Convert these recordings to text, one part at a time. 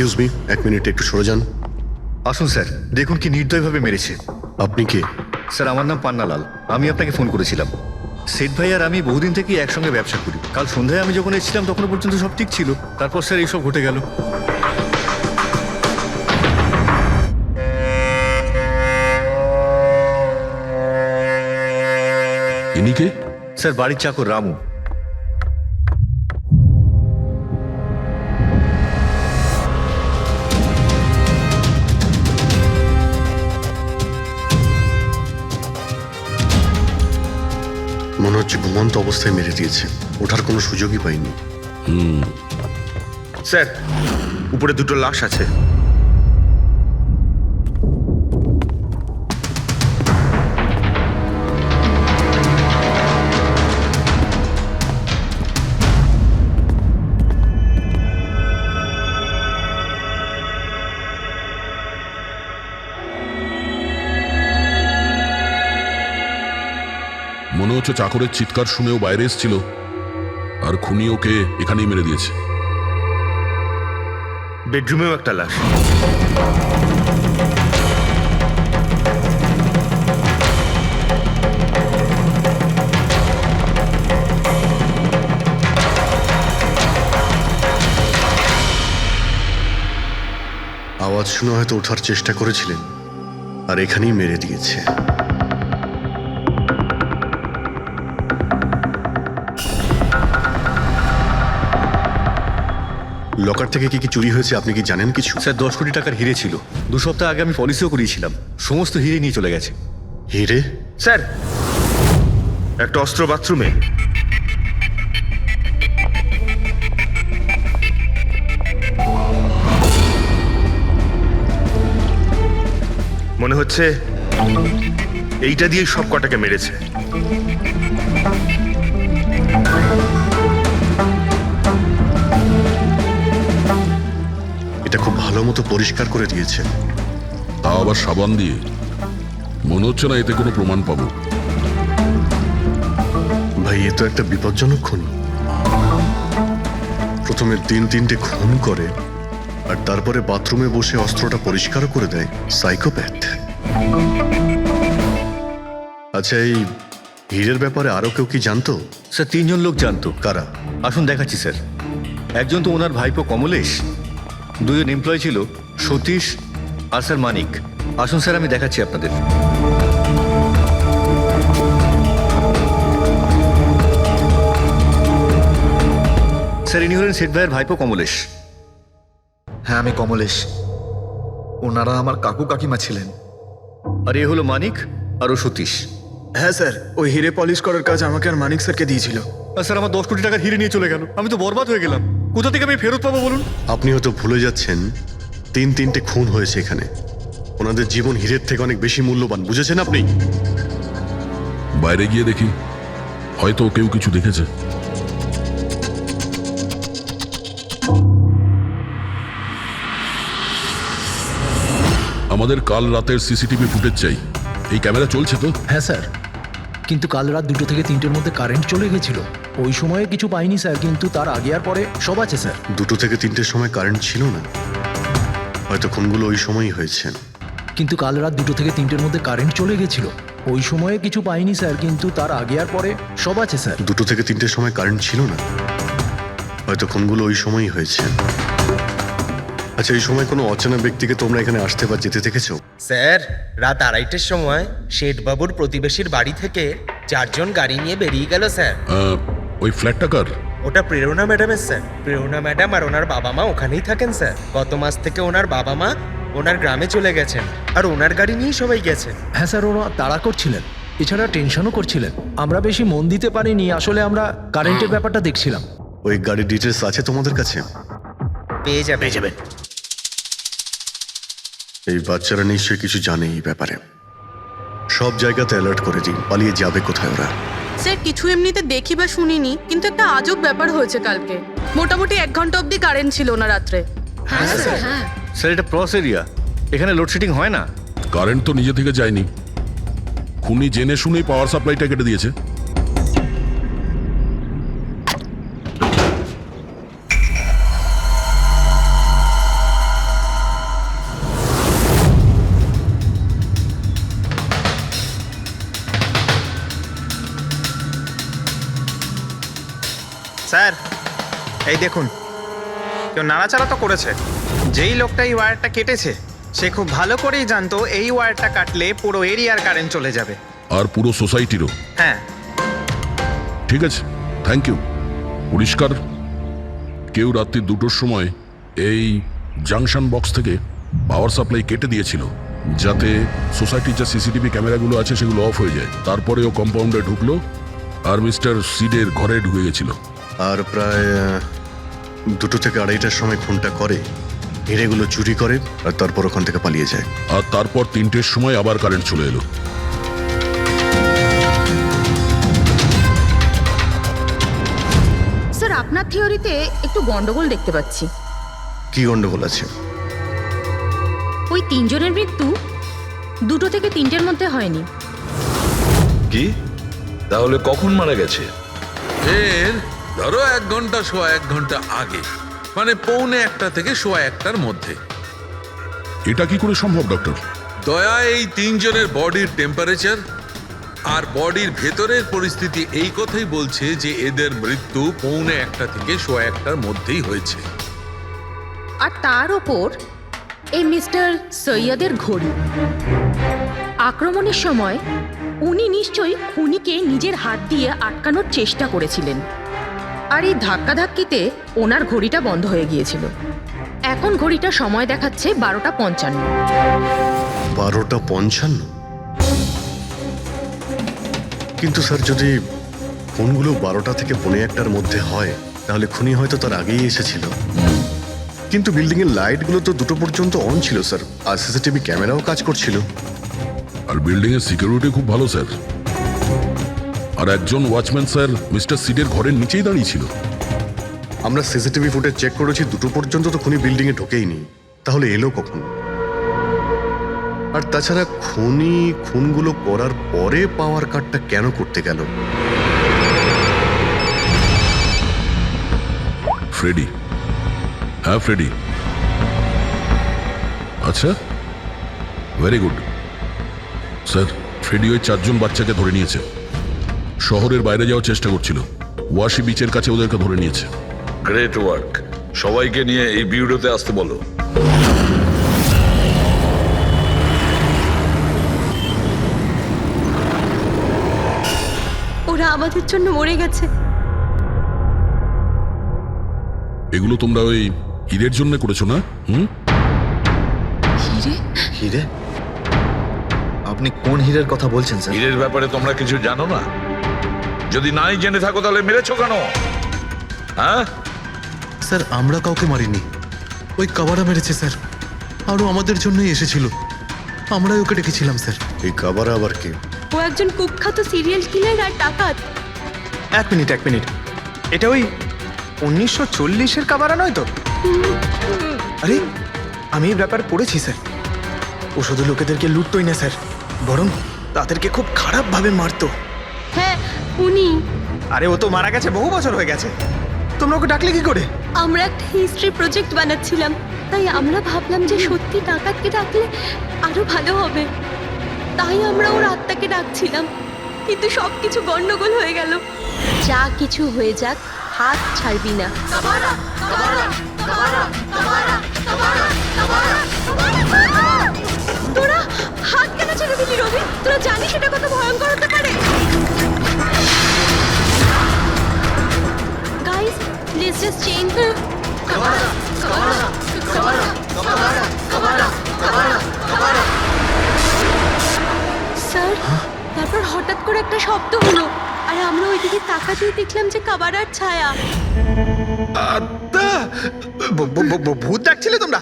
Excuse me, 1 minute একটু সরে যান। আসুন স্যার, দেখুন কি নির্দয়ভাবে মেরেছে। আপনি কে? স্যার, আমার নাম পান্নালাল। আমি আপনাকে ফোন করেছিলাম। সেট ভাই আর আমি বহুদিন থেকেই একসঙ্গে ব্যবসা করি। কাল সন্ধ্যায় আমি যখন এসেছিলাম তখনও পর্যন্ত সব ঠিক ছিল। তারপর স্যার এইসব ঘটে গেল। ইনি কে? স্যার, বাড়ির চাকর রামু। মনে হচ্ছে ঘুমন্ত অবস্থায় মেরে দিয়েছে, ওঠার কোনো সুযোগই পাইনি। স্যার, উপরে দুটো লাশ আছে। মনে হচ্ছে চাকরের চিৎকার শুনেও বাইরে এসেছিল, আর খুনি ওকে এখানেই মেরে দিয়েছে। বেডরুমেও একটা লাশ। আওয়াজ শুনে হয়তো ওঠার চেষ্টা করেছিলেন, আর এখানেই মেরে দিয়েছে। লকার থেকে কি কি চুরি হয়েছে আপনি কি জানেন কিছু? স্যার, 10 কোটি টাকার হিরে ছিল। 2 সপ্তাহ আগে আমি পলিসিও করিয়েছিলাম। সমস্ত হিরে নিয়ে চলে গেছে। হিরে? স্যার, একটা অস্ত্র বাথরুমে। মনে হচ্ছে এইটা দিয়ে সব কটাকে মেরেছে। এটা খুব ভালো মতো পরিষ্কার করে দিয়েছে। তা আবার সাবান দিয়ে। মনে হচ্ছে না এতে কোনো প্রমাণ পাবো। ভাই, এ তো একটা বিপজ্জনক খুনি। প্রথমে 3-3টে খুন করে, আর তারপরে বাথরুমে বসে অস্ত্রটা পরিষ্কার করে দেয়। সাইকোপ্যাথ। আচ্ছা, এই হীরের ব্যাপারে আরো কেউ কি জানতো? স্যার, 3 জন লোক জানতো। কারা? আসুন দেখাচ্ছি স্যার। একজন তো ওনার ভাইপো কমলেশ। 2 জন এমপ্লয় ছিল, সতীশ আর স্যার মানিক। আসুন স্যার, আমি দেখাচ্ছি আপনাদের। স্যার, ইনি হলেন সেট ভাইয়ের ভাইপো কমলেশ। হ্যাঁ, আমি কমলেশ। ওনারা আমার কাকু কাকিমা ছিলেন। আর এ হলো মানিক, আর ও সতীশ। হ্যাঁ স্যার, ওই হিরে পলিশ করার কাজ আমাকে আর মানিক স্যারকে দিয়েছিল। আর স্যার, আমার 10 কোটি টাকার হিরে নিয়ে চলে গেল। আমি তো বরবাদ হয়ে গেলাম। কোথা থেকে আমি ফেরত পাবো বলুন? আপনি হয়তো ভুলে যাচ্ছেন 3-3টে খুন হয়েছে এখানে। ওনাদের জীবন হীরের থেকে অনেক বেশি মূল্যবান, বুঝেছেন আপনি? বাইরে গিয়ে দেখি, হয়তো কেউ কিছু দেখেছে। আমাদের কাল রাতের সিসিটিভি ফুটেজ চাই। এই ক্যামেরা চলছে তো? হ্যাঁ স্যার, কিন্তু কাল রাত 2 থেকে 3টের মধ্যে কারেন্ট চলে গেছিল। ওই সময়ে কিছু পাইনি স্যার, কিন্তু তার আগে আর পরে সব আছে স্যার। 2 থেকে 3টের সময় কারেন্ট ছিল না, হয়তো খুনগুলো ওই সময়ই হয়েছে। কিন্তু কাল রাত 2 থেকে 3টের মধ্যে কারেন্ট চলে গেছিল। ওই সময়ে কিছু পাইনি স্যার, কিন্তু তার আগে আর পরে সব আছে স্যার। 2 থেকে 3টের সময় কারেন্ট ছিল না, হয়তো খুনগুলো ওই সময়ই হয়েছে। আচ্ছা, এই সময় কোনো অচেনা ব্যক্তিকে তোমরা এখানে আসতে বা যেতে দেখেছো? স্যার, রাত 2:30টার সময় শেঠবাবুর প্রতিবেশীর বাড়ি থেকে 4 জন গাড়ি নিয়ে বেরিয়ে গেল স্যার। ওই ফ্ল্যাটটা কার? ওটা প্রেরণা ম্যাডামের স্যার। প্রেরণা ম্যাডাম আর ওনার বাবা মা ওখানেই থাকেন স্যার। গত মাস থেকে ওনার বাবা মা ওনার গ্রামে চলে গেছেন, আর ওনার গাড়ি নিয়েই সবাই গেছেন। হ্যাঁ স্যার, ওরা তাড়া করছিলেন, এছাড়া টেনশনও করছিলেন। আমরা বেশি মন দিতে পারিনি, আসলে আমরা কারেন্টের ব্যাপারটা দেখছিলাম। ওই গাড়ির ডিটেলস আছে তোমাদের কাছে? পেয়ে যাবেন। এই বাচ্চারা নিশ্চয়ই কিছু জানে এই ব্যাপারে। সব জায়গাতে অ্যালার্ট করে দিন, পালিয়ে যাবে কোথায় ওরা। স্যার, কিছু এমনিতে দেখি বা শুনিনি, কিন্তু একটা আজব ব্যাপার হয়েছে কালকে। মোটামুটি 1 ঘন্টা অবধি কারেন্ট ছিল না রাত্রে। হ্যাঁ স্যার, হ্যাঁ। স্যার, এটা ক্রস এরিয়া, এখানে লোডশেডিং হয় না। কারেন্ট তো নিজে থেকে যায়নি। খুনি জেনে শুনেই পাওয়ার সাপ্লাইটা কেটে দিয়েছে। এই দেখুন, কেউ নাড়াচাড়া তো করেছে। যেই লোকটা এই ওয়্যারটা কেটেছে সে খুব ভালো করেই জানতো এই ওয়্যারটা কাটলে পুরো এরিয়ার কারেন্ট চলে যাবে। আর পুরো সোসাইটিরও। হ্যাঁ, ঠিক আছে, থ্যাংক ইউ। পরিষ্কার, কেউ রাত্রি 2টোর সময় এই জাংশন বক্স থেকে পাওয়ার সাপ্লাই কেটে দিয়েছিল, যাতে সোসাইটির যে সিসিটিভি ক্যামেরাগুলো আছে সেগুলো অফ হয়ে যায়। তারপরে ও কম্পাউন্ডে ঢুকলো আর মিস্টার সিডের ঘরে ঢুকে গেছিল। আর প্রায় 2টো থেকে 2:30টার সময় খুনটা করে, হিরেগুলো চুরি করে আর তারপর ওখান থেকে পালিয়ে যায়। আর তারপর 3টের সময় আবার কারেন্ট চলে এলো। স্যার, আপনার থিওরিতে একটু গন্ডগোল দেখতে পাচ্ছি। কি গন্ডগোল আছে? ওই 3 জনের মৃত্যু 2টো থেকে 3টের মধ্যে হয়নি। কি তাহলে কখন মারা গেছে? এর ধরো 1 ঘন্টা সোয়া 1 ঘন্টা আগে, মানে 1:45 থেকে সোয়া 1টার মধ্যে। এটা কি করে সম্ভব ডক্টর? দয়া এই 3 জনের বডির টেম্পারেচার আর বডির ভেতরের পরিস্থিতি এই কথাই বলছে যে এদের মৃত্যু 1:45 থেকে সোয়া 1টার মধ্যেই হয়েছে। আর তার ওপর এই মিস্টার সৈয়দের ঘড়ি। আক্রমণের সময় উনি নিশ্চয়ই খুনিকে নিজের হাত দিয়ে আটকানোর চেষ্টা করেছিলেন, আর এই ধাক্কাধাক্কিতে ওনার ঘড়িটা বন্ধ হয়ে গিয়েছিল। এখন ঘড়িটা সময় দেখাচ্ছে 12:55। 12:55? কিন্তু স্যার, যদি খুনগুলো 12টা থেকে 1:45টার মধ্যে হয় তাহলে খুনি হয়তো তার আগেই এসেছিল। কিন্তু বিল্ডিং এর লাইটগুলো তো 2টো পর্যন্ত অন ছিল স্যার, আর সিসিটিভি ক্যামেরাও কাজ করছিল। আর বিল্ডিং এর সিকিউরিটি খুব ভালো স্যার। আর একজন ওয়াচম্যান স্যার মিস্টার সিডের ঘরের নিচেই দাঁড়িয়ে ছিল। আমরা সিসিটিভি ফুটেজ চেক করেছি, 2টো পর্যন্ত তো খুনি বিল্ডিং এ ঢোকেইনি। তাহলে এলো কখন? আর তাছাড়া খুনি খুনগুলো করার পরে পাওয়ার কাটটা কেন করতে গেল? ফ্রেডি। হ্যাঁ, ফ্রেডি। আচ্ছা, ভেরি গুড স্যার। ফ্রেডি ওই 4 জন বাচ্চাকে ধরে নিয়েছে। শহরের বাইরে যাওয়ার চেষ্টা করছিল, ওয়াশি বিচের কাছে ওদেরকে ধরে নিয়েছে। Great work. সবাইকে নিয়ে এই বিউরোতে আসতে বলো। ওরা আমাদের জন্য মরে গেছে। এগুলো তোমরা ওই হিরের জন্য করেছো না? হিরে? হিরে? আপনি কোন হীরের কথা বলছেন স্যার? হীরের ব্যাপারে তোমরা কিছু জানো না? যদি নাই জেনে থাকো তাহলে মেরেছো কেন? হ্যাঁ স্যার, আমরা কাউকে মারিনি, ওই কাবারা মেরেছে স্যার। আরও আমাদের জন্যই এসেছিল, আমরাই ওকে ডেকেছিলাম স্যার। এই কাবারা আবার কে? ও একজন কুখ্যাত সিরিয়াল কিলার আর ডাকাত। এক মিনিট, এটা ওই 1940-এর কাবারা নয় তো? আরে, আমি এই ব্যাপার পড়েছি স্যার। ও শুধু লোকেদেরকে লুটতোই না স্যার, বরং তাদেরকে খুব খারাপভাবে মারতো। হ্যাঁ, উনি। আরে, ও তো মারা গেছে, বহু বছর হয়ে গেছে। তোমরা ওকে ডাকলে কি করে? আমরা একটা হিস্ট্রি প্রজেক্ট বানাচ্ছিলাম, তাই আমরা ভাবলাম যে সত্যি ডাকাতকে ডাকলে আরো ভালো হবে। তাই আমরা ওর আত্মাকে ডাকছিলাম, কিন্তু সবকিছু গন্ডগোল হয়ে গেল। যা কিছু হয়ে যাক, হাত ছাড়বি না। তোরা হাত কেন ছেড়ে দিলি রবি? তোরা জানিস এটা কত ভয়ঙ্কর হতে পারে। Guys, let's just change. Sir, তারপর হঠাৎ করে একটা শব্দ হলো, আর আমরা ওইদিকে তাকাতেই দেখলাম যে কাবারার ছায়া। ভূত ডাকছিলে তোমরা?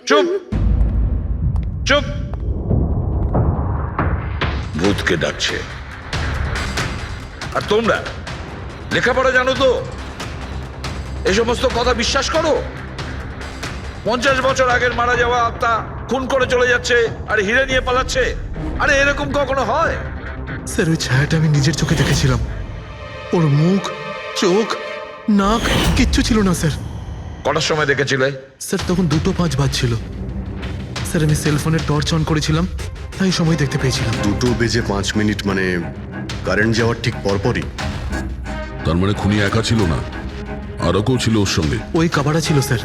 চুপ চুপ। ভূতকে ডাকছে। আর তোমরা লেখাপড়া জানো তো? এই সমস্ত কথা বিশ্বাস করো? 50 বছর আগের মারা যাওয়া আত্মা খুন করে চলে যাচ্ছে আর হিরে নিয়ে পালাচ্ছে। আরে, এরকম কখনো হয়? স্যার, ওই ছায়াটা আমি নিজের চোখে দেখেছিলাম। ওর মুখ, চোখ, নাক কিচ্ছু ছিল না স্যার। কটার সময় দেখেছিলে? স্যার, তখন 2:05 বাজছিল। স্যার, আমি সেলফোনের টর্চ অন করেছিলাম, তাই সময় দেখতে পেয়েছিলাম। 2:05 মানে কারেন্ট যাওয়ার ঠিক পরপরই। তার মানে খুনি একা ছিল না, আরও কেউ ছিল ওর সঙ্গে? ওই কাবারা ছিল স্যার।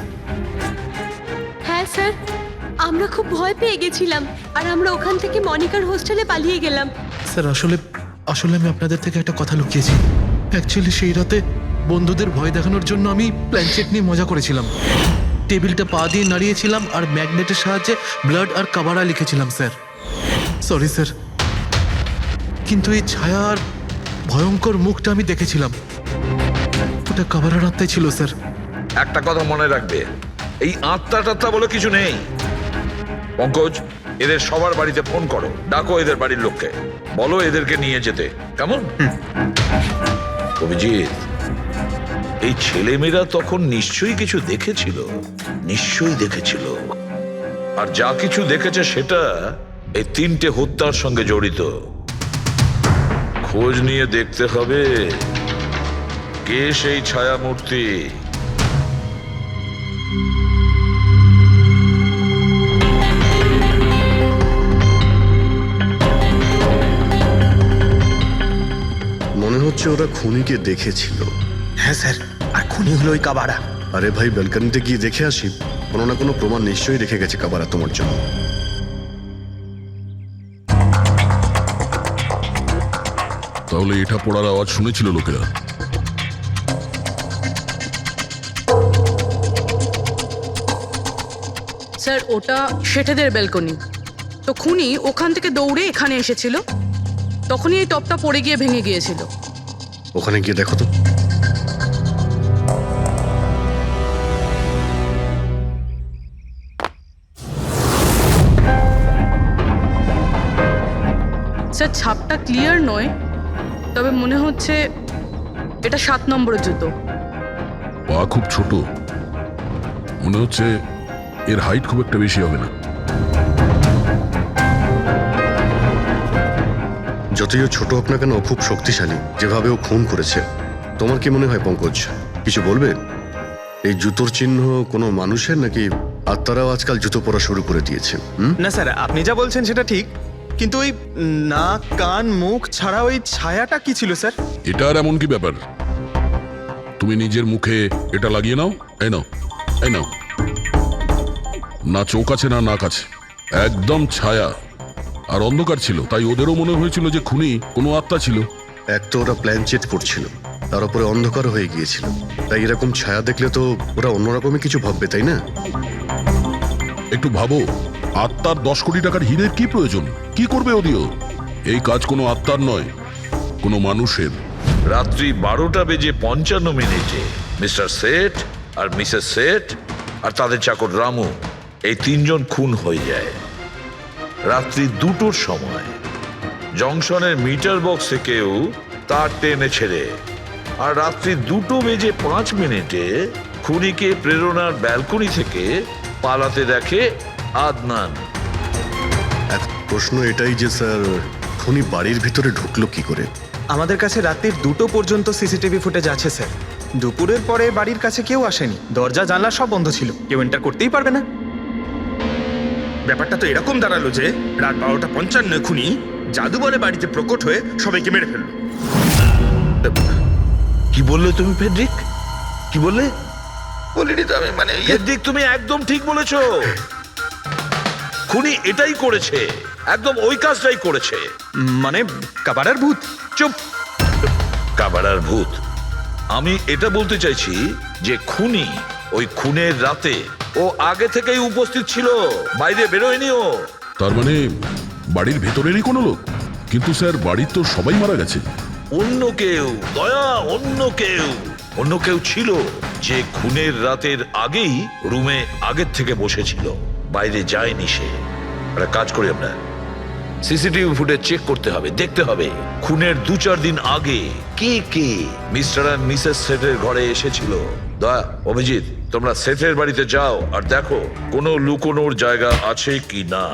হ্যাঁ স্যার, আমরা খুব ভয় পেয়ে গেছিলাম আর আমরা ওখান থেকে মনিকার হোস্টেলে পালিয়ে গেলাম। স্যার আসলে আসলে আমি আপনাদের থেকে একটা কথা লুকিয়েছি। অ্যাকচুয়ালি সেই রাতে বন্ধুদের ভয় দেখানোর জন্য আমি প্ল্যানচেট নিয়ে মজা করেছিলাম। টেবিলটা পা দিয়ে নাড়িয়েছিলাম আর ম্যাগনেটের সাহায্যে ব্লাড আর কাবারা লিখেছিলাম স্যার। সরি স্যার, কিন্তু এই ছায়া আর ভয়ঙ্কর মুখটা আমি দেখেছিলাম, ওটা কাবারার আত্মাই ছিল স্যার। একটা কথা মনে রাখবে, এই আত্মা টাত্মা বলে কিছু নেই। পঙ্কজ, এদের সবার বাড়িতে ফোন করো, ডাকো এদের বাড়ির লোককে, বলো এদেরকে নিয়ে যেতে, কেমন? অভিজিৎ, এই ছেলেমেয়েরা তখন নিশ্চয়ই কিছু দেখেছিল, নিশ্চয়ই দেখেছিল। আর যা কিছু দেখেছে সেটা এই 3টে হত্যার সঙ্গে জড়িত। খোঁজ নিয়ে দেখতে হবে কে সেই ছায়ামূর্তি। মনে হচ্ছে ওরা খুনিকে দেখেছিল। হ্যাঁ স্যার, আর খুনি হলো ওই কাবারা। আরে ভাই, ব্যালকনিতে গিয়ে দেখে আসি, কোনো না কোনো প্রমাণ নিশ্চয়ই রেখে গেছে কাবারা তোমার জন্য। তাহলে এটা পড়ার আওয়াজ শুনেছিল লোকেরা? স্যার ওটা শেঠেদের ব্যালকনি, তো খুনি ওখান থেকে দৌড়ে এখানে এসেছিল, তখনই এই টপটা পড়ে গিয়ে ভেঙে গিয়েছিল। ওখানে গিয়ে দেখো তো। স্যার ছাপটা ক্লিয়ার নয়, তবে মনে হচ্ছে এটা 7 নম্বরের জুতো। পা খুব ছোট, মনে হচ্ছে এর হাইট খুব একটা বেশি হবে না। যতই ও ছোট হোক না কেন, ও খুব শক্তিশালী, যেভাবে ও খুন করেছে। তোমার কি মনে হয় পঙ্কজ, কিছু বলবে? এই জুতোর চিহ্ন কোনো মানুষের, নাকি আত্মারাও আজকাল জুতো পরা শুরু করে দিয়েছে? না স্যার, আপনি যা বলছেন সেটা ঠিক, কিন্তু ওই নাক কান মুখ ছাড়া ওই ছায়াটা কি ছিল স্যার? এটা আর এমন কি ব্যাপার? তুমি নিজের মুখে এটা লাগিয়ে নাও। এই নাও, এই নাও। না চোখ আছে না নাক আছে, একদম ছায়া আর অন্ধকার ছিল, তাই ওদেরও মনে হয়েছিল যে খুনি কোনো আত্মা ছিল। এক তো ওরা প্ল্যানচেট করছিল, তার উপরে অন্ধকার হয়ে গিয়েছিল, তাই এরকম ছায়া দেখলে তো ওরা অন্যরকমই কিছু ভাববে, তাই না? একটু ভাবো, আত্মার 10 কোটি টাকার হীরের কি প্রয়োজন? কি করবে ওদিও? এই কাজ কোনো আত্মার নয়, কোনো মানুষের। রাত্রি 12:55 মিস্টার সেঠ আর মিসেস সেঠ আর তাদের চাকর রামু, এই 3 জন খুন হয়ে যায়। রাত্রি 2টোর সময় জংশনের মিটার বক্স থেকেও তার টেনে ছেড়ে, আর রাত্রি 2:05 খুনিকে প্রেরণার ব্যালকনি থেকে পালাতে দেখে আদনান। এক প্রশ্ন এটাই যে স্যার, খুনি বাড়ির ভিতরে ঢুকলো কি করে? আমাদের কাছে রাত্রির 2টো পর্যন্ত সিসিটিভি ফুটেজ আছে স্যার। দুপুরের পরে বাড়ির কাছে কেউ আসেনি, দরজা জানলা সব বন্ধ ছিল, কেউ এন্টার করতেই পারবে না। ব্যাপারটা তো এরকম দাঁড়ালো যে রাত 12:55 খুনি জাদু বলে বাড়িতে প্রকট হয়ে সবাইকে মেরে ফেললো। কি বললে তুমি ফেডরিক? কি বললে? বলিনি তো আমি, মানে ফেডরিক, তুমি একদম ঠিক বলেছো। খুনি এটাই করেছে, একদম ওই কাজটাই করেছে। মানে কাবারার ভূত? চুপ, কাবারার ভূত? আমি এটা বলতে চাইছি যে খুনি ওই খুনের রাতে ও আগে থেকেই উপস্থিত ছিল, বাইরে বেরোয়নি ও। তার মানে বাড়ির ভেতরেরই কোনো লোক? কিন্তু স্যার, বাড়ির তো সবাই মারা গেছে। অন্য কেউ, দয়া, অন্য কেউ ছিল যে খুনের রাতের আগেই রুমে আগের থেকে বসেছিল, বাইরে যায়নি সে। একটা কাজ করি আমরা, সিসিটিভি ফুটেজ চেক করতে হবে, দেখতে হবে খুনের 2-4 দিন আগে কে কে মিস্টার আর মিসেস সেঠের ঘরে এসেছিল। দয়া, অভিজিৎ, তোমরা সেঠের বাড়িতে যাও আর দেখো কোনো লুকোনোর জায়গা আছে কি না।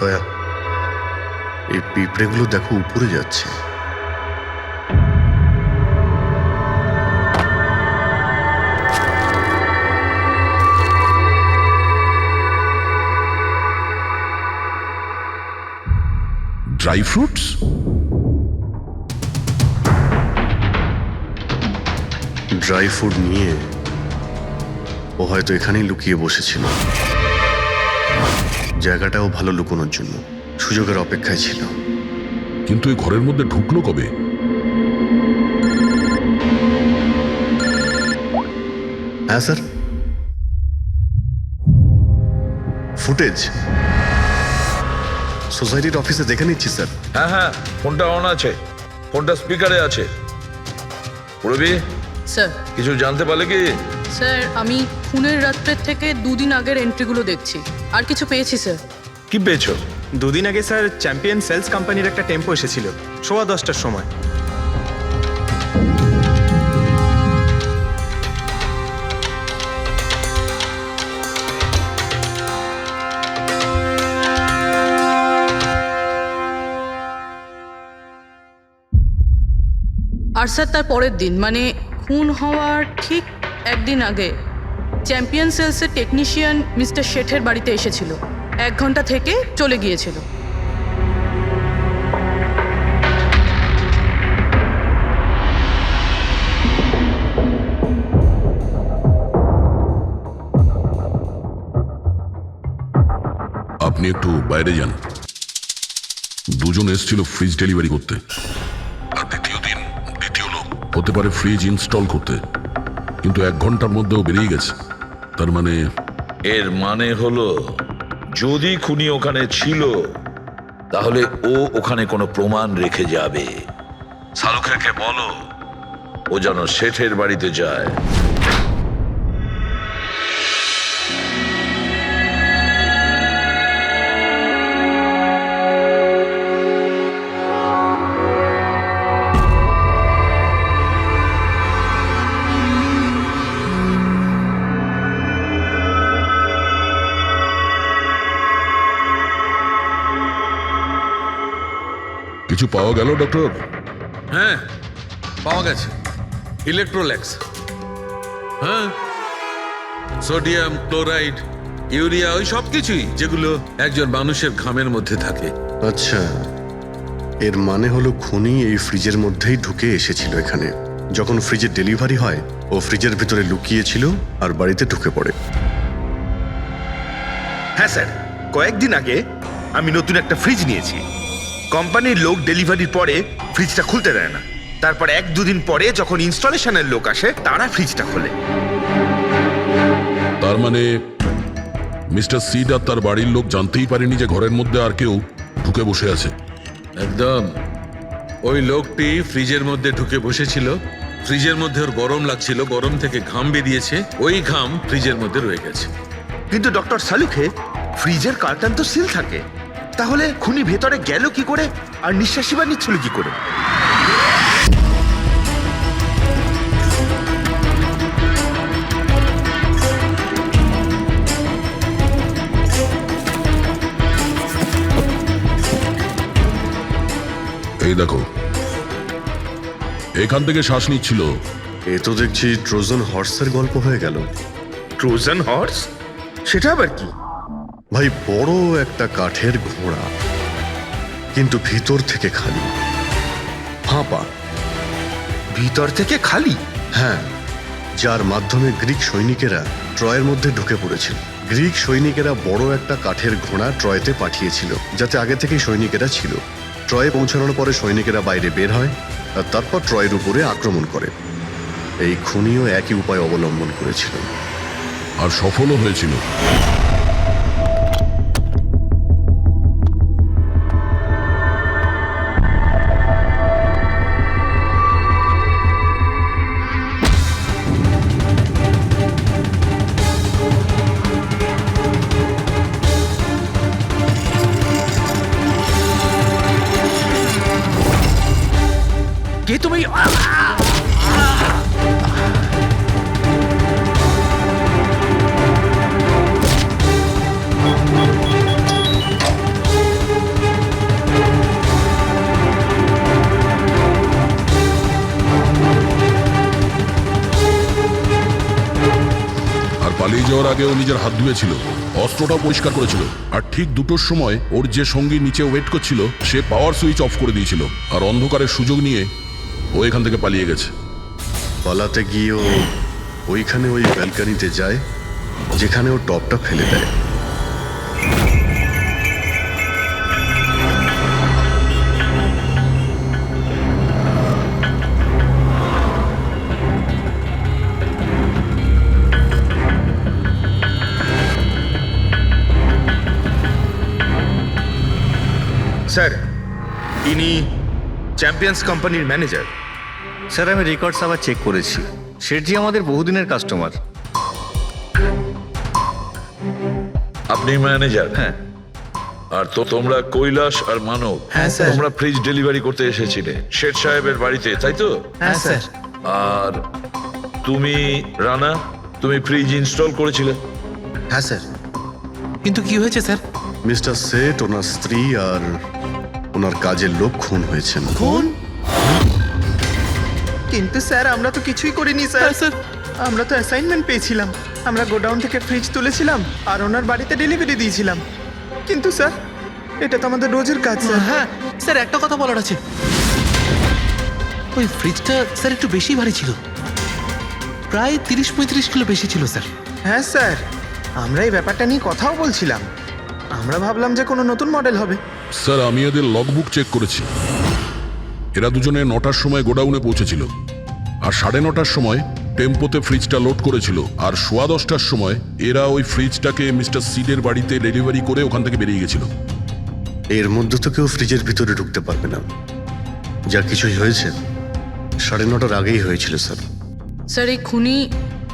দয়া, এই পিঁপড়েগুলো দেখো উপরে যাচ্ছে। Dry fruits? ড্রাই ফ্রুট নিয়ে ও হয়তো এখানেই লুকিয়ে বসেছিল। জায়গাটাও ভালো লুকোনোর জন্য সুযোগের অপেক্ষায় ছিল। কিন্তু এই ঘরের মধ্যে ঢুকলো কবে? হ্যাঁ স্যার, ফুটেজ সোসাইটির অফিসে দেখে নিচ্ছি স্যার। হ্যাঁ হ্যাঁ, ফোনটা অন আছে, ফোনটা স্পিকারে আছে। পূরবী, স্যার কিছু জানতে পারলে কি? স্যার আমি খুনের রাত্রের থেকে 2 দিন আগের এন্ট্রিগুলো দেখছি, আর কিছু পেয়েছি স্যার। কি পেয়েছো? 2 দিন আগে স্যার চ্যাম্পিয়ন সেলস কোম্পানির একটা টেম্পো এসেছিল 10:15টার সময়। আর স্যার তার পরের দিন মানে খুন হওয়ার ঠিক 1 দিন আগে চ্যাম্পিয়ন সেলসের টেকনিশিয়ান মিস্টার শেঠের বাড়িতে এসেছিল, 1 ঘন্টা থেকে চলে গিয়েছিল। আপনি একটু বাইরে যান। দুজন এসেছিল ফ্রিজ ডেলিভারি করতে, আর দ্বিতীয় লোক হতে পারে ফ্রিজ ইনস্টল করতে, কিন্তু 1 ঘন্টার মধ্যেও বেরিয়ে গেছে। তার মানে এর মানে হলো যদি খুনি ওখানে ছিল তাহলে ও ওখানে কোনো প্রমাণ রেখে যাবে। শালুখেরকে বলো ও যেন শেঠের বাড়িতে যায়। কিছু পাওয়া গেল ডক্টর? হ্যাঁ, পাওয়া গেছে ইলেকট্রোল্যাক্স। হ্যাঁ, সোডিয়াম ক্লোরাইড, ইউরিয়া, ওই সব কিছুই যেগুলো একজন মানুষের ঘামের মধ্যে থাকে। আচ্ছা, এর মানে হলো খুনি এই ফ্রিজের মধ্যেই ঢুকে এসেছিল এখানে। যখন ফ্রিজের ডেলিভারি হয় ও ফ্রিজের ভিতরে লুকিয়েছিল আর বাড়িতে ঢুকে পড়ে। হ্যাঁ স্যার, কয়েকদিন আগে আমি নতুন একটা ফ্রিজ নিয়েছি। কোম্পানির লোক ডেলিভারির পরে ফ্রিজটা খুলতে দেয় না। তারপর 1-2 দিন পরে যখন ইনস্টলেশনের লোক আসে তারা ফ্রিজটা খোলে। তার মানে মিস্টার সিড আর তার বাড়ির লোক জানতেই পারেনি যে ঘরের মধ্যে আর কেউ ঢুকে বসে আছে। একদম, ওই লোকটি ফ্রিজের মধ্যে ঢুকে বসেছিল, ফ্রিজের মধ্যে ওর গরম লাগছিল, গরম থেকে ঘাম বেরিয়েছে, ওই ঘাম ফ্রিজের মধ্যে রয়ে গেছে। কিন্তু ডক্টর শালুখে, ফ্রিজের কার্টন তো সিল থাকে, তাহলে খুনি ভেতরে গেল কি করে আর নিঃশ্বাসই বা নিচ্ছিল কি করে? এই দেখো, এখান থেকে শ্বাস নিচ্ছিল। এ তো দেখছি ট্রোজান হর্সের গল্প হয়ে গেল। Trojan horse? সেটা আবার কি? ভাই, বড় একটা কাঠের ঘোড়া, কিন্তু ভিতর থেকে খালি, ফাঁপা। ভিতর থেকে খালি? হ্যাঁ, যার মাধ্যমে গ্রিক সৈনিকেরা ট্রয়ের মধ্যে ঢুকে পড়েছিল। গ্রিক সৈনিকেরা বড় একটা কাঠের ঘোড়া ট্রয়তে পাঠিয়েছিল, যাতে আগে থেকেই সৈনিকেরা ছিল। ট্রয়ে পৌঁছানোর পরে সৈনিকেরা বাইরে বের হয় আর তারপর ট্রয়ের উপরে আক্রমণ করে। এই খুনিও একই উপায় অবলম্বন করেছিল আর সফলও হয়েছিল। কে তুমি? যাওয়ার আগে ও নিজের হাত ধুয়েছিল, অস্ত্রটাও পরিষ্কার করেছিল, আর ঠিক 2টোর সময় ওর যে সঙ্গী নিচে ওয়েট করছিল সে পাওয়ার সুইচ অফ করে দিয়েছিল, আর অন্ধকারের সুযোগ নিয়ে ও এখান থেকে পালিয়ে গেছে। পালাতে গিয়ে ও ওইখানে ওই ব্যালকানিতে যায় যেখানে ও টপটা ফেলে দেয়। স্যার, ইনি চ্যাম্পিয়ন্স কোম্পানির ম্যানেজার। স্যার আমি রেকর্ডস আবার চেক করেছি, শেঠজি আমাদের বহুদিনের কাস্টমার। আপনি ম্যানেজার? হ্যাঁ। আর তো তোমরা কৈলাস আর মানব, হ্যাঁ, স্যার। তোমরা ফ্রিজ ডেলিভারি করতে এসেছিলে শেঠ সাহেবের বাড়িতে, তাই তো? হ্যাঁ স্যার। আর তুমি রানা, তুমি ফ্রিজ ইনস্টল করেছিলে? হ্যাঁ স্যার। কিন্তু কি হয়েছে স্যার? মিস্টার সেট, ওনার স্ত্রী আর ওনার কাজের লোক খুন হয়েছেন। কিন্তু স্যার আমরা তো কিছুই করিনি স্যার। হ্যাঁ, স্যার। আমরা তো অ্যাসাইনমেন্ট পেয়েছিলাম, আমরা গোডাউন থেকে ফ্রিজ তুলেছিলাম আর ওনার বাড়িতে ডেলিভারি দিয়েছিলাম। কিন্তু স্যার এটা তো আমাদের রোজের কাজ স্যার। হ্যাঁ স্যার, একটা কথা বলার আছে। ওই ফ্রিজটা স্যার একটু বেশি ভারী ছিল, প্রায় 30-35 কিলো বেশি ছিল স্যার। হ্যাঁ স্যার, আমরা এই ব্যাপারটা নিয়ে কথাও বলছিলাম। আমরা ভাবলাম যে কোনো নতুন মডেল হবে। স্যার আমি এদের লগবুক চেক করেছি, এরা দুজনে 9টার সময় গোডাউনে পৌঁছেছিল, আর 9:30টার সময় টেম্পোতে ফ্রিজটা লোড করেছিল, আর 10:15টার সময় এরা ওই ফ্রিজটাকে মিস্টার সিডের বাড়িতে ডেলিভারি করে ওখান থেকে বেরিয়ে গেছিল। এর মধ্যে তো কেউ ফ্রিজের ভিতরে ঢুকতে পারবে না। যা কিছুই হয়েছে 9:30টার আগেই হয়েছিল স্যার। স্যার এই খুনি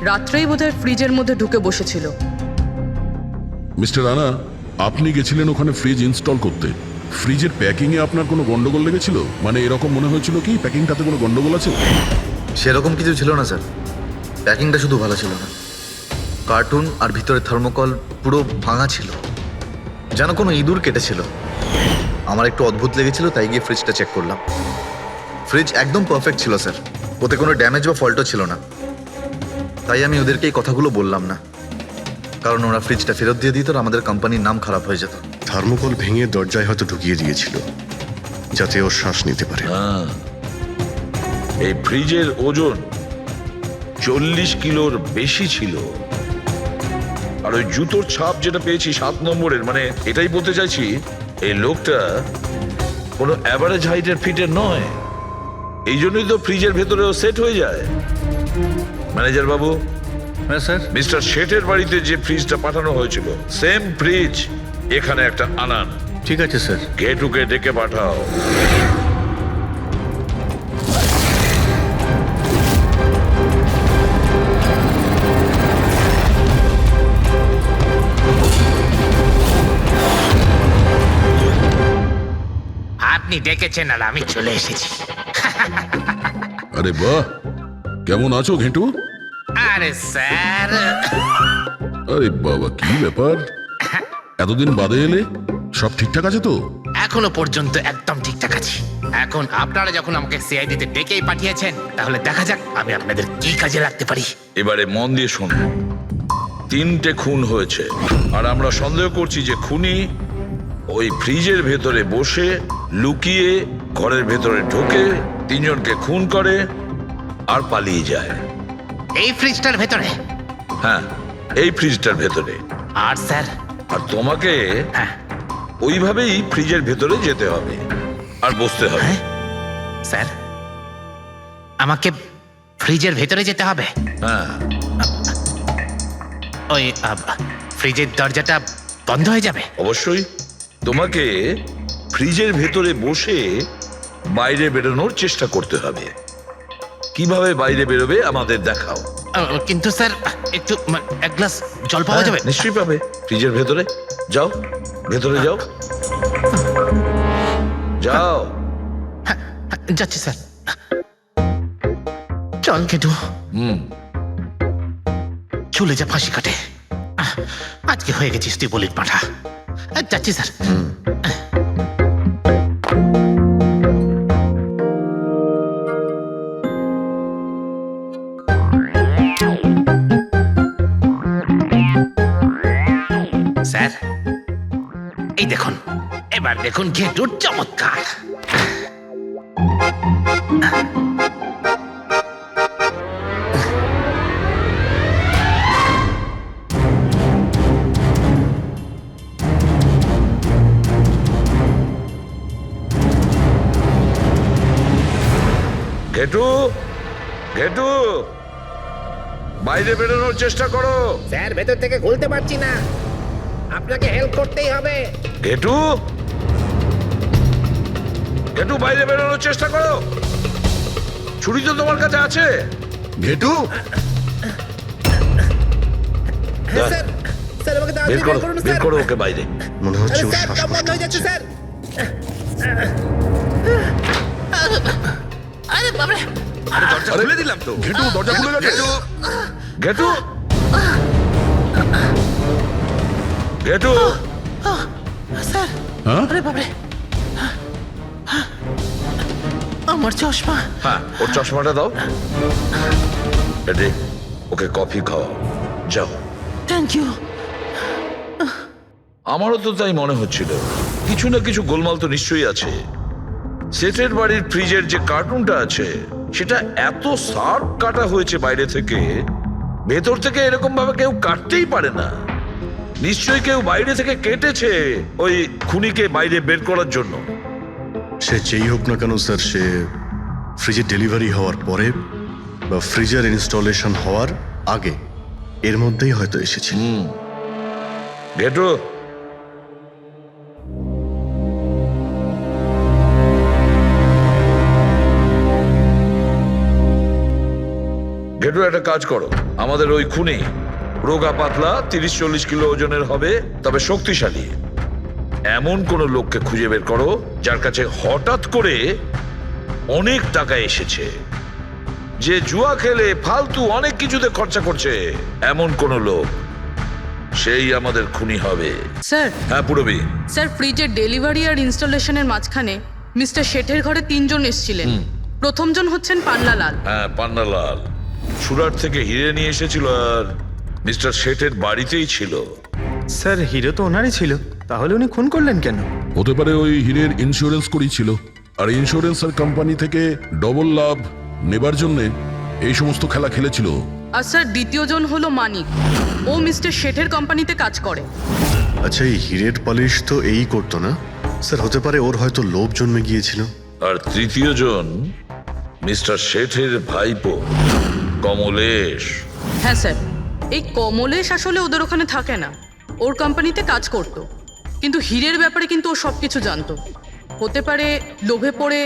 রাত্রেই বোধহয় ফ্রিজের মধ্যে ঢুকে বসেছিল। মিস্টার রানা, আপনি গেছিলেন ওখানে ফ্রিজ ইনস্টল করতে, ফ্রিজের প্যাকিংয়ে আপনার কোনো গন্ডগোল লেগেছিল? মানে এরকম মনে হয়েছিল কি প্যাকিংটাতে কোনো গন্ডগোল আছে? সেরকম কিছু ছিল না স্যার, প্যাকিংটা শুধু ভালো ছিল না, কার্টুন আর ভিতরে থার্মোকল পুরো ভাঙা ছিল, যেন কোনো ইঁদুর কেটেছিল। আমার একটু অদ্ভুত লেগেছিল, তাই গিয়ে ফ্রিজটা চেক করলাম। ফ্রিজ একদম পারফেক্ট ছিল স্যার, ওতে কোনো ড্যামেজ বা ফল্টও ছিল না। তাই আমি ওদেরকে এই কথাগুলো বললাম না, কারণ ওরা ফ্রিজটা ফেরত দিয়ে দিত আর আমাদের কোম্পানির নাম খারাপ হয়ে যেত। থার্মোকল ভেঙে দরজায় হয়তো ঢুকিয়ে দিয়েছিল যাতে ও শ্বাস নিতে পারে। হ্যাঁ, এই ফ্রিজের ওজন 40 কিলোর বেশি ছিল। আর ওই জুতোর ছাপ যেটা পেয়েছি 7 নম্বরের, মানে এটাই বলতে চাইছি এই লোকটা কোনো অ্যাভারেজ হাইটের ফিটের নয়। এই জন্যই তো ফ্রিজের ভেতরেও সেট হয়ে যায়। ম্যানেজার বাবু, হ্যাঁ স্যার। মিস্টার শেঠের বাড়িতে যে ফ্রিজটা পাঠানো হয়েছিল সেম ফ্রিজ এখানে একটা আনান। ঠিক আছে স্যার। গেটুকে ডেকে পাঠাও। আপনি ডেকেছেন আর আমি চলে এসেছি। আরে বাহ, কেমন আছো ঘেঁটু? আরে স্যার, আরে বাবা, কি ব্যাপার, এতদিন বাদে এলে? সব ঠিকঠাক আছে তো? এখনো পর্যন্ত একদম ঠিকঠাক আছে। এখন আপনারা যখন আমাকে সিআইডিতে ডেকেই পাঠিয়েছেন, তাহলে দেখা যাক আমি আপনাদের কি কাজে লাগতে পারি। এবারে মন দিয়ে শুনুন। 3টে খুন হয়েছে, আর আমরা সন্দেহ করছি যে খুনি ওই ফ্রিজের ভেতরে বসে লুকিয়ে ঘরের ভেতরে ঢোকে, 3 জনকে খুন করে আর পালিয়ে যায়। এই ফ্রিজটার ভেতরে? হ্যাঁ, এই ফ্রিজটার ভেতরে। আর স্যার? আর তোমাকে হ্যাঁ ওইভাবেই ফ্রিজের ভেতরে যেতে হবে আর বসতে হবে। স্যার, আমাকে ফ্রিজের ভেতরে যেতে হবে? হ্যাঁ। ওই ফ্রিজের দরজাটা বন্ধ হয়ে যাবে? অবশ্যই। তোমাকে ফ্রিজের ভেতরে বসে বাইরে বেরোনোর চেষ্টা করতে হবে। কিভাবে বাইরে বেরোবে আমাদের দেখাও। কিন্তু স্যার একটু এক গ্লাস জল পাওয়া যাবে? নিশ্চয়ই পাবে। ফ্রিজের ভেতরে যাও, ভেতরে যাও, যাও। যাচ্ছি স্যার। চল কেটু, চলে যা ফাঁসি কাটে। আজকে হয়ে গেছিস তুই বলির পাঠা। যাচ্ছি স্যার। এবার দেখুন ঘেটুর চমৎকার। ঘেটু, ঘেটু, বাইরে বেরোনোর চেষ্টা করো। স্যার ভেতর থেকে খুলতে পারছি না, আপনাকে হেল্প করতেই হবে। ঘেটু, ঘেটু, বাইরে বেরোনোর চেষ্টা করো। ছুরি তো তোমার কাছে আছে। ঘেটু, হ্যাঁ স্যার, স্যার আমাকে বের তাড়াতাড়ি করো, বের করুন বের স্যার। করো ওকে বাইরে। মনে হচ্ছে ওর স্যার দম শ্বাসকষ্ট বন্ধ হয়ে যাচ্ছে হচ্ছে। স্যার। দরজা খুলে দিলাম তো। ঘেটু, দরজা খুলে গেছে। ঘেটু, ঘেটু, স্যার, হ্যাঁ? আরে বাবারে, আমার চশমা। হ্যাঁ ওর চশমাটা দাও। রেডি, ওকে কফি খাওয়াও, যাও। Thank you. আমারও তো তাই মনে হচ্ছিল, কিছু না কিছু গোলমাল তো নিশ্চয়ই আছে। সেটের বাড়ির ফ্রিজের যে কার্টুনটা আছে সেটা এত শার্প কাটা হয়েছে বাইরে থেকে, ভেতর থেকে এরকম ভাবে কেউ কাটতেই পারে না। নিশ্চয়ই কেউ বাইরে থেকে কেটেছে ওই খুনিকে বাইরে বের করার জন্য। সে যেই হোক না কেন স্যার, সে ফ্রিজের ডেলিভারি হওয়ার পরে বা ফ্রিজার ইনস্টলেশন হওয়ার আগে এর মধ্যেই হয়তো এসেছে। ঘেটু, ঘেটু একটা কাজ করো, আমাদের ওই খুনি রোগা পাতলা 30-40 কিলো ওজনের হবে, তবে শক্তিশালী এমন কোন লোককে খুঁজে বের করো যার কাছে হঠাৎ করে অনেক টাকা এসেছে, যে জুয়া খেলে ফালতু অনেক কিছুতে খরচা করছে, এমন কোন লোক, সেই আমাদের খুনি হবে। স্যার, হ্যাঁ পুরবি, স্যার ফ্রিজের ডেলিভারি আর ইনস্টলেশনের মাঝখানে মিস্টার শেঠের ঘরে 3 জন এসেছিলেন। প্রথমজন হচ্ছেন পান্নালাল। হ্যাঁ পান্নালাল সুরাট থেকে হিরে নিয়ে এসেছিল আর মিস্টার শেঠের বাড়িতেই ছিল। স্যার হিরো তো ওনারই ছিল, তাহলে উনি খুন করলেন কেন? হতে পারে ওই হীরের ইন্স্যুরেন্স করেছিল, আর ইন্স্যুরেন্সের কোম্পানি থেকে ডবল লাভ নেবার জন্য এই সমস্ত খেলা খেলেছিল। আর স্যার দ্বিতীয়জন হলো মানিক, ও মিস্টার শেঠের কোম্পানিতে কাজ করে। আচ্ছা, এই হীরের পালিশ তো এই করতো না স্যার? হতে পারে ওর হয়তো লোভ জন্মে গিয়েছিল। আর তৃতীয় জন মিস্টার শেঠের ভাইপো কমলেশ। হ্যাঁ স্যার, এই কমলেশ আসলে ওদের ওখানে থাকে না, ওর কোম্পানিতে কাজ করত, কিন্তু হীরের ব্যাপারে কিন্তু ও সব কিছু জানতো। হতে পারে লোভে পড়ে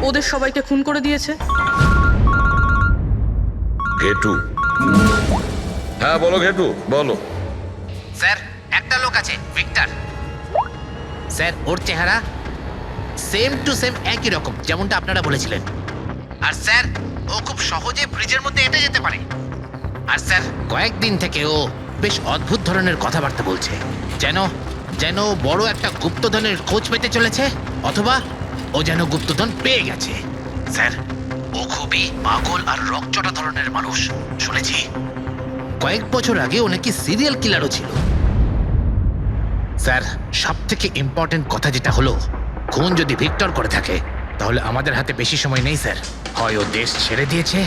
ওদের সবাইকে খুন করে দিয়েছে। ঘেটু, হ্যাঁ বলো ঘেটু, বলো। স্যার একটা লোক আছে ভিক্টর, স্যার ওর চেহারা সেম টু সেম একই রকম যেমনটা আপনারা বলেছিলেন। আর স্যার ও খুব সহজে ফ্রিজের মধ্যে এঁটে যেতে পারে। আর স্যার কয়েকদিন থেকে ও বেশ অদ্ভুত ধরনের কথাবার্তা বলছে, যেন যেন বড় একটা গুপ্তধনের খোঁজ পেতে চলেছে, অথবা ও যেন গুপ্তধন পেয়ে গেছে। স্যার ও খুবই পাগল আর রকচটা ধরনের মানুষ। শুনেছি কয়েক বছর আগে ও নাকি সিরিয়াল কিলারও ছিল। স্যার সব থেকে ইম্পর্টেন্ট কথা যেটা হলো, খুন যদি ভিক্টর করে থাকে তাহলে আমাদের হাতে বেশি সময় নেই স্যার। হয় ও দেশ ছেড়ে দিয়েছে,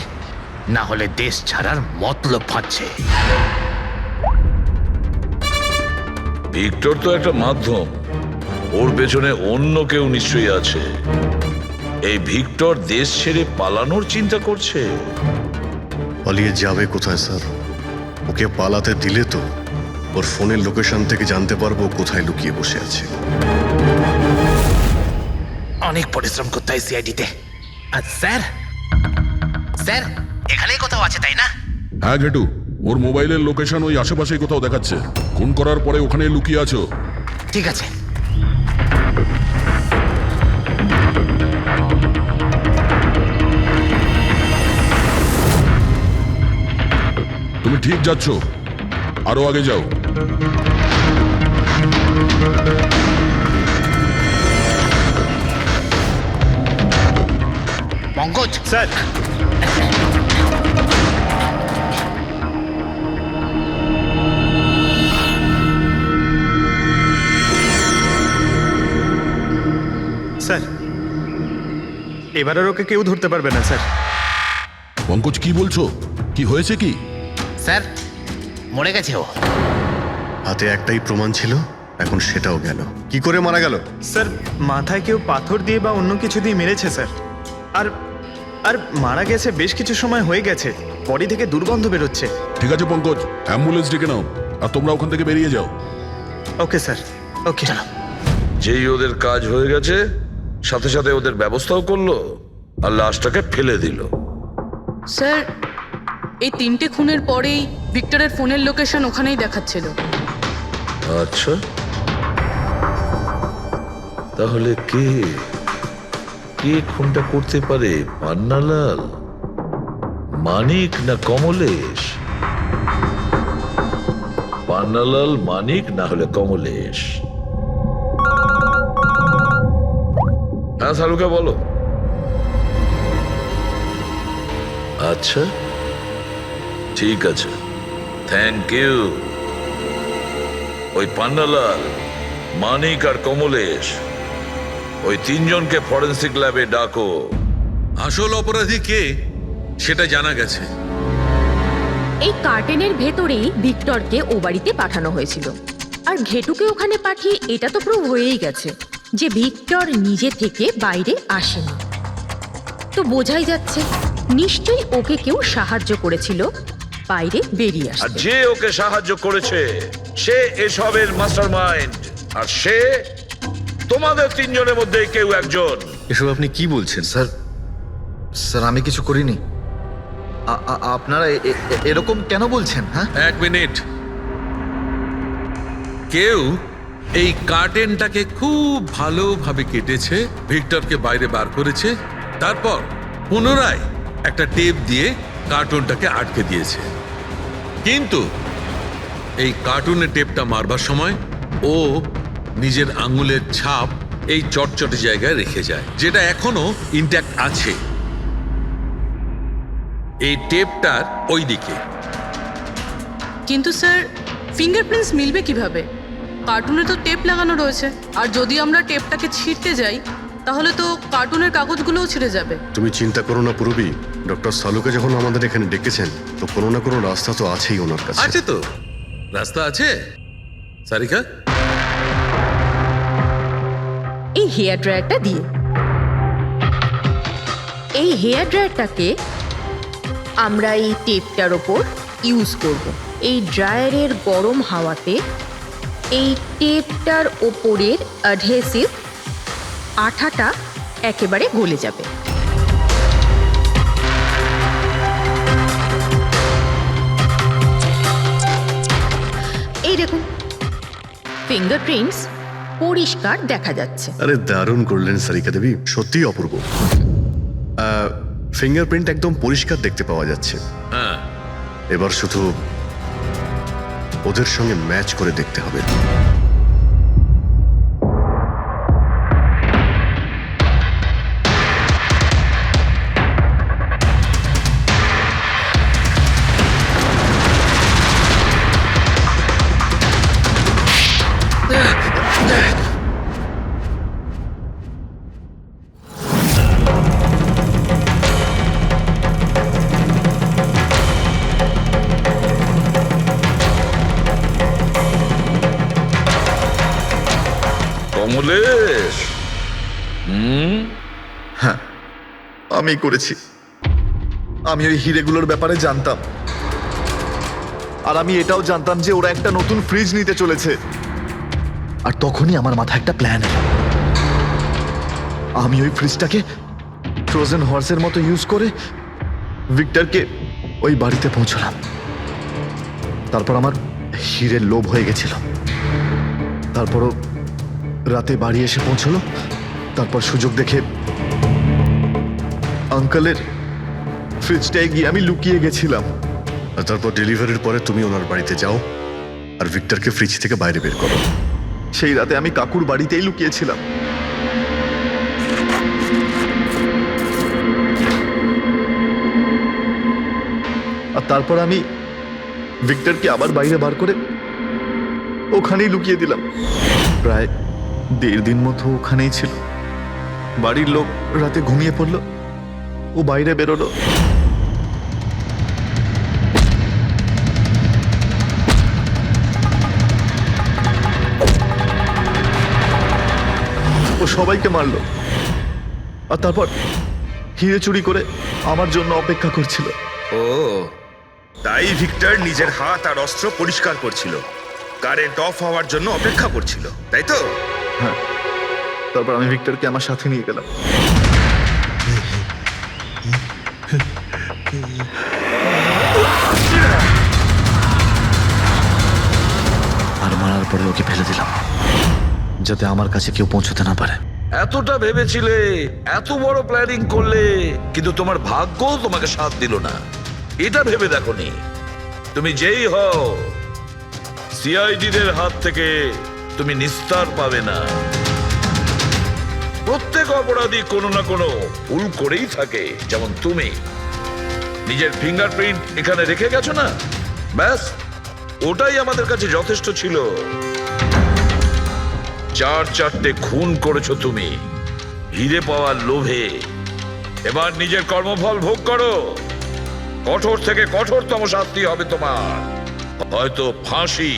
না হলে দেশ ছাড়ার মতলব ভাবছে। ভিক্টর তো একটা মাধ্যম, ওর পেছনে অন্য কেউ নিশ্চয়ই আছে। এই ভিক্টর দেশ ছেড়ে পালানোর চিন্তা করছে। পালিয়ে যাবে কোথায় স্যার? ওকে পালাতে দিলে তো ওর ফোনের লোকেশন থেকে জানতে পারবো কোথায় লুকিয়ে বসে আছে। অনেক পরিশ্রম করতে হয় সিআইডিতে। আর স্যার, স্যার এখানেই কোথাও আছে তাই না? হ্যাঁ ঘেটু, ওর মোবাইলের লোকেশন ওই আশেপাশেই কোথাও দেখাচ্ছে। খুন করার পরে ওখানে লুকিয়ে আছো। ঠিক আছে। তুমি ঠিক যাচ্ছ, আরো আগে যাও। পঙ্কজ স্যার স্যার এবার আর ওকে কেউ ধরতে পারবে না স্যার। পঙ্কজ কি বলছো? কি হয়েছে কি? স্যার মরে গেছে ও। হাতে একটাই প্রমাণ ছিল, এখন সেটাও গেল। কি করে মারা গেল? স্যার মাথায় কেউ পাথর দিয়ে বা অন্য কিছু দিয়ে মেরেছে স্যার। আর আর মারা গেছে বেশ কিছু সময় হয়ে গেছে, বডি থেকে দুর্গন্ধ বেরোচ্ছে। ঠিক আছে পঙ্কজ, অ্যাম্বুলেন্স ডেকে নাও আর তোমরা ওখান থেকে বেরিয়ে যাও। ওকে স্যার, ওকে। যেই ওদের কাজ হয়ে গেছে সাথে সাথে ওদের ব্যবস্থাও করলো আর লাশটাকে ফেলে দিল। স্যার এই 3টে খুনের পরেই ভিক্টরের ফোনের লোকেশন ওখানেই দেখাচ্ছিল। আচ্ছা, তাহলে কে কে খুনটা করতে পারে? পান্নালাল, মানিক না কমলেশ? পান্নালাল, মানিক না হলে কমলেশ। হ্যাঁ সালুকা বলো। আচ্ছা ঠিক আছে, থ্যাংক ইউ। ওই পান্নালাল, মানিক আর কমলেশ, ওই 3 জনকে ফরেন্সিক ল্যাবে ডাকো। আসল অপরাধী কে সেটা জানা গেছে। এই কার্টেনের ভেতরেই ভিক্টরকে ও বাড়িতে পাঠানো হয়েছিল, আর ঘেটুকে ওখানে পাঠিয়ে এটা তো প্রুভ হয়েই গেছে যে ভিক্টর নিজে থেকে বাইরে আসেনি। তো বোঝাই যাচ্ছে নিশ্চয়ই ওকে কেউ সাহায্য করেছিল বাইরে বেরিয়ে আর আসতে। যে ওকে সাহায্য করেছে সে এসবের মাস্টারমাইন্ড, আর সে তোমাদের 3 জনের মধ্যে কেউ একজন। এসব আপনি কি বলছেন? স্যার স্যার আমি কিছু করিনি। আপনারা এরকম কেন বলছেন? হ্যাঁ 1 মিনিট। কেউ এই কার্টেনটাকে খুব ভালোভাবে কেটেছে, ভিক্টরকে বাইরে বার করেছে, তারপর পুনরায় একটা টেপ দিয়ে কার্টুনটাকে আটকে দিয়েছে। কিন্তু এই কার্টুনের টেপটা মারবার সময় ও নিজের আঙুলের ছাপ এই চটচটে জায়গায় রেখে যায়, যেটা এখনো ইনট্যাক্ট আছে। এই টেপটার ওই দিকে। কিন্তু স্যার ফিঙ্গারপ্রিন্টস মিলবে কিভাবে? কার্টুনে তো টেপ লাগানো রয়েছে, আর যদি আমরা টেপটাকে ছিঁড়তে যাই তাহলে তো কার্টুনের কাগজগুলোও ছিঁড়ে যাবে। তুমি চিন্তা করো না পুরবি, ডক্টর সালুকে যখন আমাদের এখানে ডেকেছেন তো কোনো না কোনো রাস্তা তো আছেই ওনার কাছে। আছে তো, রাস্তা আছে। সারিকা, এই হেয়ার ড্রায়ারটা দিয়ে, এই হেয়ার ড্রায়ারটাকে আমরা এই টেপটার ওপর ইউজ করব। এই ড্রায়ারের গরম হাওয়াতে এই টেপটার ওপরের অ্যাডহেসিভ আঠাটা একেবারে গলে যাবে। এই দেখুন, ফিঙ্গারপ্রিন্টস পরিষ্কার দেখা যাচ্ছে। আরে দারুণ করলেন সারিকা দেবী, সত্যিই অপূর্ব। ফিঙ্গারপ্রিন্ট একদম পরিষ্কার দেখতে পাওয়া যাচ্ছে। হ্যাঁ এবার শুধু ওদের সঙ্গে ম্যাচ করে দেখতে হবে। কমলেশ, হ্যাঁ আমি করেছি। আমি ওই হিরেগুলোর ব্যাপারে জানতাম, আর আমি এটাও জানতাম যে ওরা একটা নতুন ফ্রিজ নিতে চলেছে। আর তখনই আমার মাথায় একটা প্ল্যান এলো। আমি ওই ফ্রিজটাকে ফ্রোজেন হর্সের মতো ইউজ করে ভিক্টরকে ওই বাড়িতে পৌঁছলাম। তারপর আমার হিরের লোভ হয়ে গেছিল। তারপরও রাতে বাড়ি এসে পৌঁছলো। তারপর সুযোগ দেখে আঙ্কেলের ফ্রিজটায় গিয়ে আমি লুকিয়ে গেছিলাম। আর তারপর ডেলিভারির পরে তুমি ওনার বাড়িতে যাও আর ভিক্টরকে ফ্রিজ থেকে বাইরে বের করো। সেই রাতে আমি কাকুর বাড়িতেই লুকিয়েছিলাম। আর তারপর আমি ভিক্টরকে আবার বাইরে বার করে ওখানেই লুকিয়ে দিলাম। প্রায় 1.5 দিন মতো ওখানেই ছিল। বাড়ির লোক রাতে ঘুমিয়ে পড়লো, ও বাইরে বেরোলো। ও সবাইকে মারলো, আর তারপর হিরে চুরি করে আমার জন্য অপেক্ষা করছিল। ও তাই ভিক্টর নিজের হাত আর অস্ত্র পরিষ্কার করছিল, কারেন্ট অফ হওয়ার জন্য অপেক্ষা করছিল, তাই তো? হ্যাঁ, তারপর আমি ভিক্টরকে আমার সাথে নিয়ে গেলাম। আর মারার পরে ওকে ফেলে দিলাম, যাতে আমার কাছে কেউ পৌঁছতে না পারে। এতটা ভেবেছিলে, এত বড় প্ল্যানিং করলে, কিন্তু তোমার ভাগ্য তোমাকে সাথ দিল না। এটা ভেবে দেখোনি তুমি যেই হও সিআইডিদের হাত থেকে তুমি নিস্তার পাবে না। প্রত্যেক অপরাধী কোনো না কোনো ভুল করেই থাকে, যেমন তুমি নিজের ফিঙ্গারপ্রিন্ট এখানে রেখে গেছো না, ব্যাস ওটাই আমাদের কাছে যথেষ্ট ছিল। 4-4টে খুন করেছো তুমি হিরে পাওয়ার লোভে। এবার নিজের কর্মফল ভোগ করো, কঠোর থেকে কঠোরতম শাস্তি হবে তোমার, হয়তো ফাঁসি।